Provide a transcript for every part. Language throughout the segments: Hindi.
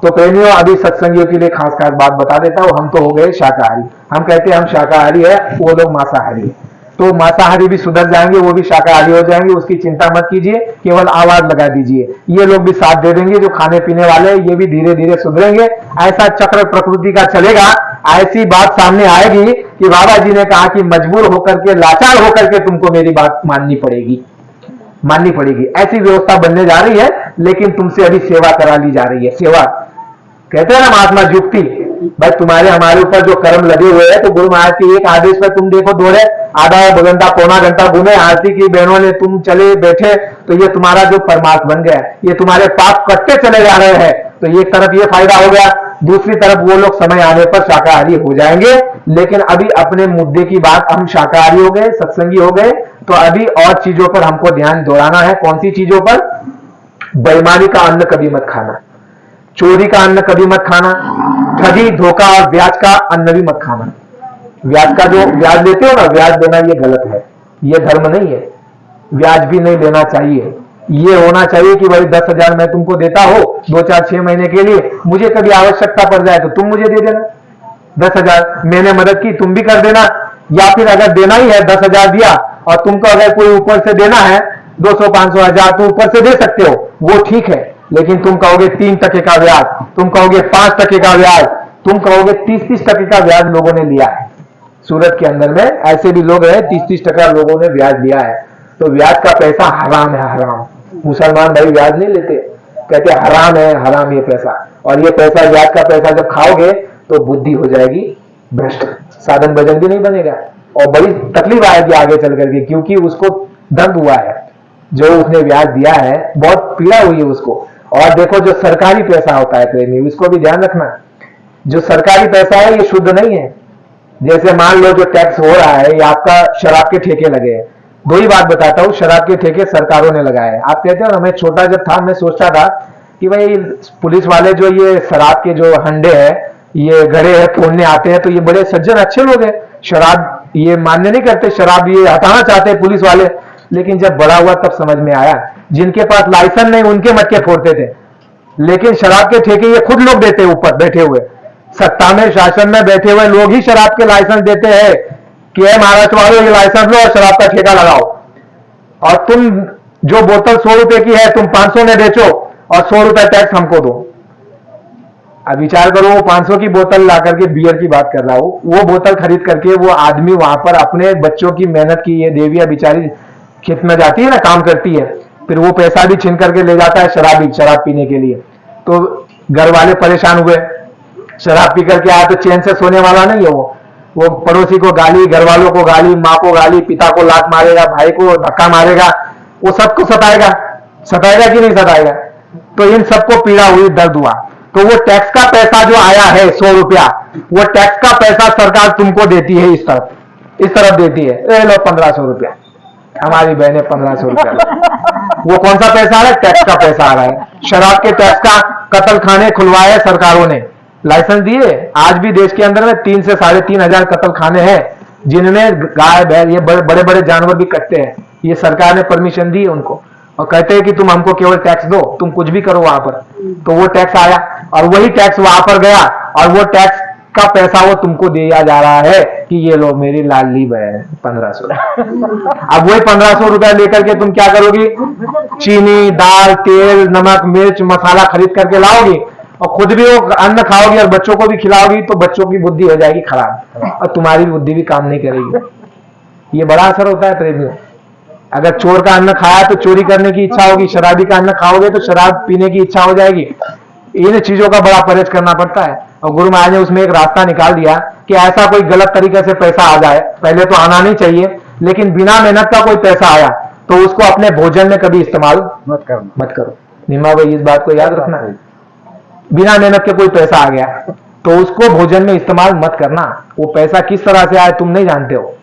तो प्रेमियों, अभी सत्संगियों के लिए खास खास बात बता देता हूँ। हम तो हो गए शाकाहारी, हम कहते हैं हम शाकाहारी है, वो लोग मांसाहारी है। तो मांसाहारी भी सुधर जाएंगे, वो भी शाकाहारी हो जाएंगे, उसकी चिंता मत कीजिए, केवल आवाज लगा दीजिए, ये लोग भी साथ दे देंगे। जो खाने पीने वाले ये भी धीरे धीरे सुधरेंगे। ऐसा चक्र प्रकृति का चलेगा। ऐसी बात सामने आएगी कि बाबा जी ने कहा कि मजबूर होकर के, लाचार होकर के तुमको मेरी बात माननी पड़ेगी, माननी पड़ेगी। ऐसी व्यवस्था बनने जा रही है, लेकिन तुमसे अभी सेवा करा ली जा रही है। सेवा कहते हैं ना महात्मा जुक्ति, भाई तुम्हारे हमारे ऊपर जो कर्म लगे हुए हैं, तो गुरु महाराज के एक आदेश पर तुम देखो दौड़े, आधा घंटा पौना घंटा घूमे, आरती की बहनों ने, तुम चले बैठे, तो ये तुम्हारा जो परमार्थ बन गया, ये तुम्हारे पाप कटते चले जा रहे हैं। तो एक तरफ ये फायदा हो गया, दूसरी तरफ वो लोग समय आने पर शाकाहारी हो जाएंगे। लेकिन अभी अपने मुद्दे की बात, हम शाकाहारी हो गए, सत्संगी हो गए, तो अभी और चीजों पर हमको ध्यान दौड़ाना है। कौन सी चीजों पर? बेईमानी का अन्न कभी मत खाना, चोरी का अन्न कभी मत खाना, ठगी धोखा और ब्याज का अन्न भी मत खाना। ब्याज का जो ब्याज लेते हो ना, ब्याज देना ये गलत है, ये धर्म नहीं है। ब्याज भी नहीं लेना चाहिए। ये होना चाहिए कि भाई 10,000 मैं तुमको देता हो 2 4 6 महीने के लिए, मुझे कभी आवश्यकता पड़ जाए तो तुम मुझे दे देना 10,000, मैंने मदद की तुम भी कर देना। या फिर अगर देना ही है 10,000 दिया और तुमको अगर कोई ऊपर से देना है 200 500 1000 तो ऊपर से दे सकते हो, वो ठीक है। लेकिन तुम कहोगे 3% का ब्याज, तुम कहोगे 5% का ब्याज, तुम कहोगे 30-30% का ब्याज लोगों ने लिया है। सूरत के अंदर में ऐसे भी लोग हैं, 30-30% लोगों ने ब्याज लिया है। तो ब्याज का पैसा हराम है, हराम। मुसलमान भाई ब्याज नहीं लेते, कहते हराम है, हराम ये पैसा। और ये पैसा, ब्याज का पैसा जब खाओगे तो बुद्धि हो जाएगी भ्रष्ट, साधन भजन भी नहीं बनेगा और बड़ी तकलीफ आएगी आगे चल करके, क्योंकि उसको दर्द हुआ है, जो उसने ब्याज दिया है बहुत पीड़ा हुई है उसको। और देखो जो सरकारी पैसा होता है प्रेमी, उसको भी ध्यान रखना। जो सरकारी पैसा है ये शुद्ध नहीं है। जैसे मान लो जो टैक्स हो रहा है, ये आपका शराब के ठेके लगे हैं। दो ही बात बताता हूँ, शराब के ठेके सरकारों ने लगाए। आप कहते हो ना, मैं छोटा जब था मैं सोचता था कि भाई पुलिस वाले जो ये शराब के जो हंडे है, ये घड़े है तोड़ने आते हैं, तो ये बड़े सज्जन अच्छे लोग हैं, शराब ये मान्य नहीं करते, शराब ये हटाना चाहते हैं पुलिस वाले। लेकिन जब बड़ा हुआ तब समझ में आया, जिनके पास लाइसेंस नहीं उनके मटके फोड़ते थे, लेकिन शराब के ठेके ये खुद लोग देते हैं। ऊपर बैठे हुए सत्ता में, शासन में बैठे हुए लोग ही शराब के लाइसेंस देते हैं कि महाराष्ट्र वालों ये लाइसेंस लो और शराब का ठेका लगाओ, और तुम जो बोतल 100 रुपए की है तुम 500 में बेचो और 100 रुपए टैक्स हमको दो। अब विचार करो, वो 500 की बोतल ला करके, बियर की बात कर रहा हूं, वो बोतल खरीद करके वो आदमी वहां पर अपने बच्चों की मेहनत की, ये देविया बेचारी खेत में जाती है ना, काम करती है, फिर वो पैसा भी छीन करके ले जाता है शराबी, शराब पीने के लिए। तो घर वाले परेशान हुए, शराब पी करके आया तो चैन से सोने वाला नहीं है वो पड़ोसी को गाली, घर वालों को गाली, माँ को गाली, पिता को लात मारेगा, भाई को धक्का मारेगा, वो सबको सताएगा, सताएगा कि नहीं सताएगा। तो इन सबको पीड़ा हुई, दर्द हुआ। तो वो टैक्स का पैसा जो आया है 100 रुपया, वो टैक्स का पैसा सरकार तुमको देती है, इस तरफ देती है, ए लो 1500 रुपया, हमारी बहने 1500 रुपया। वो कौन सा पैसा है? टैक्स का पैसा आ रहा है। शराब के टैक्स का कत्ल खाने खुलवाए सरकारों ने, लाइसेंस दिए। आज भी देश के अंदर में 3 से 3,500 कत्ल खाने हैं, जिनमें गाय बैल ये बड़े बड़े जानवर भी कटते हैं। ये सरकार ने परमिशन दी है उनको, और कहते हैं कि तुम हमको केवल टैक्स दो, तुम कुछ भी करो वहां पर। तो वो टैक्स आया और वही टैक्स वहां पर गया, और वो टैक्स का पैसा वो तुमको दिया जा रहा है कि ये लो मेरी लाडली बहन 1500। अब वही 1500 रुपया लेकर के तुम क्या करोगी? चीनी, दाल, तेल, नमक, मिर्च, मसाला खरीद करके लाओगी और खुद भी वो अन्न खाओगी और बच्चों को भी खिलाओगी, तो बच्चों की बुद्धि हो जाएगी खराब और तुम्हारी बुद्धि भी काम नहीं करेगी। ये बड़ा असर होता है प्रेमियों। अगर चोर का अन्न खाया तो चोरी करने की इच्छा होगी, शराबी का अन्न खाओगे तो शराब पीने की इच्छा हो जाएगी। इन चीजों का बड़ा परहेज करना पड़ता है, और गुरु महाराज ने उसमें एक रास्ता निकाल दिया कि ऐसा कोई गलत तरीके से पैसा आ जाए, पहले तो आना नहीं चाहिए, लेकिन बिना मेहनत का कोई पैसा आया तो उसको अपने भोजन में कभी इस्तेमाल मत करो। निमा भाई इस बात को याद रखना है, बिना मेहनत के कोई पैसा आ गया तो उसको भोजन में इस्तेमाल मत करना। वो पैसा किस तरह से आया तुम नहीं जानते हो,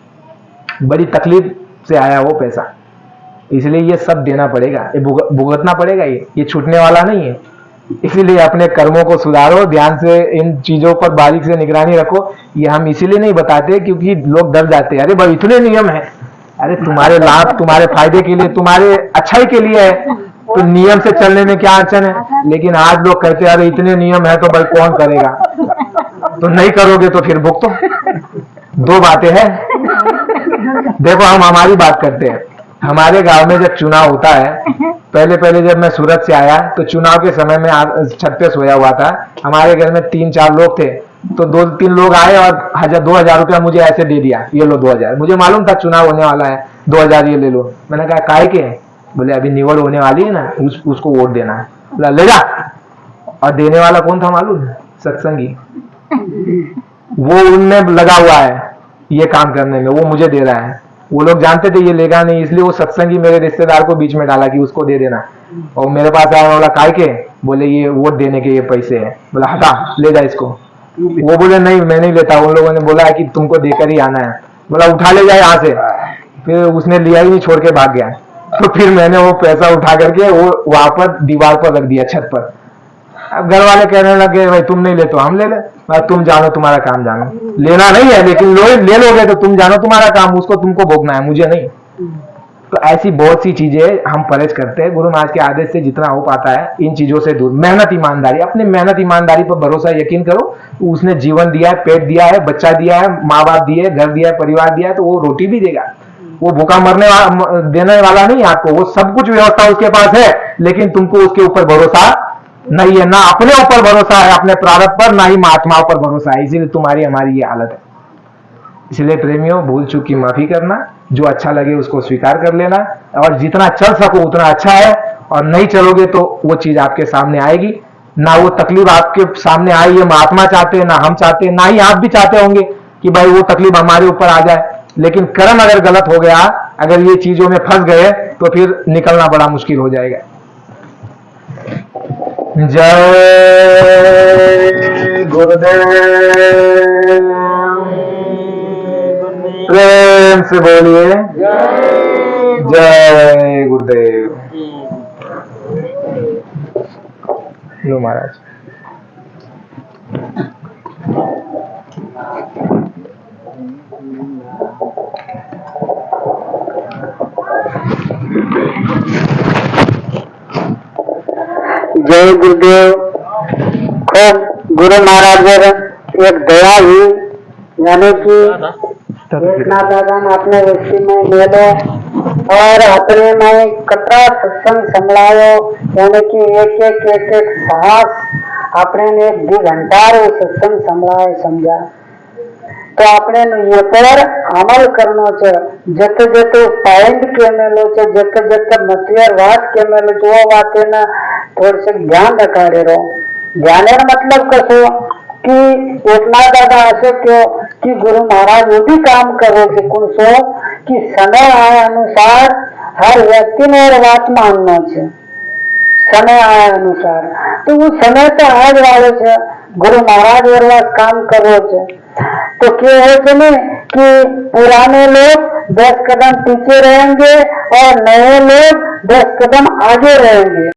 बड़ी तकलीफ से आया वो पैसा, इसलिए ये सब देना पड़ेगा, ये भुगतना पड़ेगा, ये छूटने वाला नहीं है। इसीलिए अपने कर्मों को सुधारो, ध्यान से इन चीजों पर बारीक से निगरानी रखो। ये हम इसीलिए नहीं बताते क्योंकि लोग डर जाते हैं, अरे भाई इतने नियम है, अरे तुम्हारे लाभ, तुम्हारे फायदे के लिए, तुम्हारे अच्छाई के लिए है, तो नियम से चलने में क्या अड़चन है। लेकिन आज लोग कहते हैं अरे इतने नियम है तो भाई कौन करेगा, तो नहीं करोगे तो फिर भुगतो। दो बातें हैं। देखो हम हमारी बात करते हैं। हमारे गांव में जब चुनाव होता है, पहले पहले जब मैं सूरत से आया तो चुनाव के समय में छत पे सोया हुआ था। हमारे घर में 3-4 लोग थे, तो 2-3 लोग आए और 2,000 रुपया मुझे ऐसे दे दिया, ये लो 2,000। मुझे मालूम था चुनाव होने वाला है, 2,000 ये ले लो। मैंने कहा काहे के? बोले अभी निवड़ होने वाली है ना, उसको वोट देना है। बोला ले जा। और देने वाला कौन था मालूम? सत्संगी। वो उनमें लगा हुआ है ये काम करने में, वो मुझे दे रहा है। वो लोग जानते थे ये लेगा नहीं, इसलिए वो सत्संगी मेरे रिश्तेदार को बीच में डाला कि उसको दे देना। और मेरे पास आया, बोला काय के? बोले ये वोट देने के ये पैसे हैं। बोला हटा ले जा इसको। वो बोले नहीं मैं नहीं लेता, उन लोगों ने बोला है कि तुमको देकर ही आना है। बोला उठा ले जाए यहाँ से। फिर उसने लिया ही नहीं, छोड़ के भाग गया। तो फिर मैंने वो पैसा उठा करके वो वहां पर दीवार पर रख दिया, छत पर। अब घर वाले कहने लगे भाई तुम नहीं ले तो हम ले ले, तुम जानो तुम्हारा काम जानो, लेना नहीं है लेकिन ले लोगे तो तुम जानो तुम्हारा काम, उसको तुमको भोगना है, मुझे नहीं। तो ऐसी बहुत सी चीजें हम परहेज करते हैं। गुरु महाराज के आदेश से जितना हो पाता है इन चीजों से दूर। मेहनत ईमानदारी, अपने मेहनत ईमानदारी पर भरोसा, यकीन करो उसने जीवन दिया है, पेट दिया है, बच्चा दिया है, माँ बाप दिए, घर दिया है, परिवार दिया है, तो वो रोटी भी देगा। वो भूखा मरने वाला देने वाला नहीं आपको, वो सब कुछ व्यवस्था उसके पास है, लेकिन तुमको उसके ऊपर भरोसा नहीं है। ना अपने ऊपर भरोसा है अपने प्रारब्ध पर, ना ही महात्माओं पर भरोसा है, इसीलिए तुम्हारी हमारी ये हालत है। इसलिए प्रेमियों भूल चूक की माफी करना, जो अच्छा लगे उसको स्वीकार कर लेना, और जितना चल सको उतना अच्छा है। और नहीं चलोगे तो वो चीज आपके सामने आएगी। ना वो तकलीफ आपके सामने आई है महात्मा चाहते हैं, ना हम चाहते हैं, ना ही आप भी चाहते होंगे कि भाई वो तकलीफ हमारे ऊपर आ जाए। लेकिन कर्म अगर गलत हो गया, अगर ये चीजों में फंस गए तो फिर निकलना बड़ा मुश्किल हो जाएगा। जय गुरुदेव। प्रेम से बोलिए जय गुरुदेव। लो महाराज। जय गुरुदेव। खूब गुरु महाराज एक दया हुई, यानी कि एकनाथ दादा ने अपने व्यक्ति में ले लो और अपने में कतरा सत्संग संभलायो, यानी कि एक साहस अपने ने 2 घंटा सत्संग संभलाए समझा। तो अपने ये पर अमल करनो छे, जत जत पॉइंट के मेलो छे, जत जत मतियार बात के मेलो छे, वो बातें ना थोड़े से ध्यान रखाड़े रहो। ध्यान मतलब कसो कि एकनाथ दादा ऐसे क्यों कि गुरु महाराज वो भी काम करो कि कौन सो कि समय आए अनुसार हर व्यक्ति ने बात मानना छे, समय आए अनुसार। तो वो समय तो आज वाले छे, गुरु महाराज और काम करो छे। तो क्या है कि पुराने लोग 10 कदम पीछे रहेंगे और नए लोग 10 कदम आगे रहेंगे।